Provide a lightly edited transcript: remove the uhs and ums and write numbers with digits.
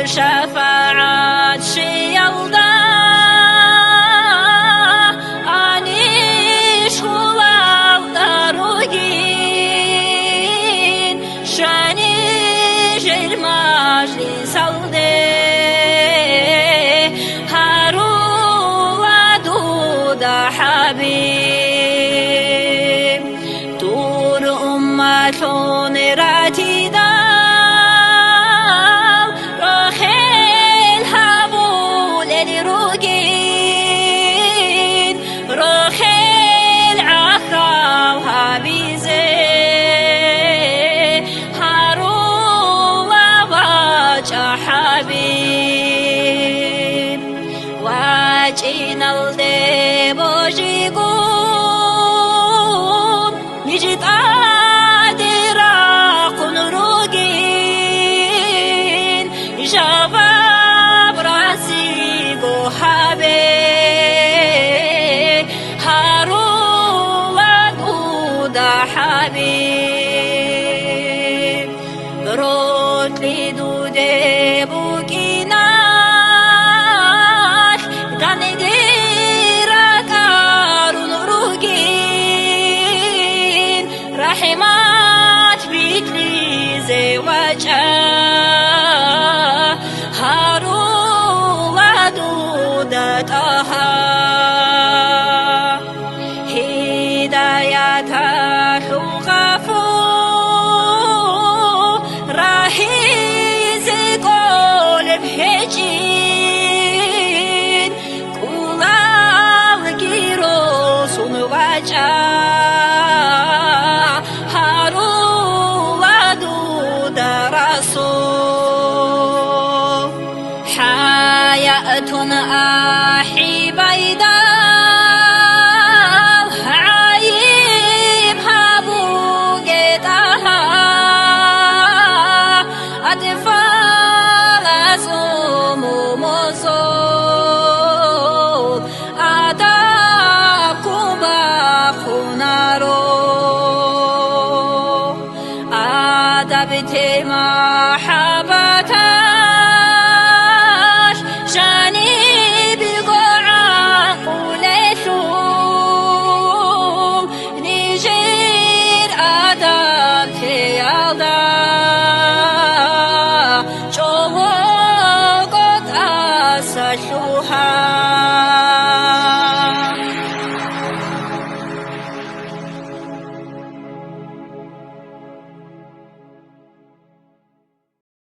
شفاعت شيالدا أنيش خلال داروجين شاني جرماج لسالدي هارولا دودا حبيب طول أمتون راتيدا واجينا الدبوجيكون نجد عادرا قنروجين شباب راسي حبيب هارو ودودا حبيب روت لي دودي بوكينا رحمات بيتلي زواجها هارولا دودتها هدايتها وغفو راهي زي قلب هجين كلال جيروس ونواجه حياة أحي بيضاء عايبها بوقتها أطفال صموم صوت أداكم بخنارو أدبت محبتها شاني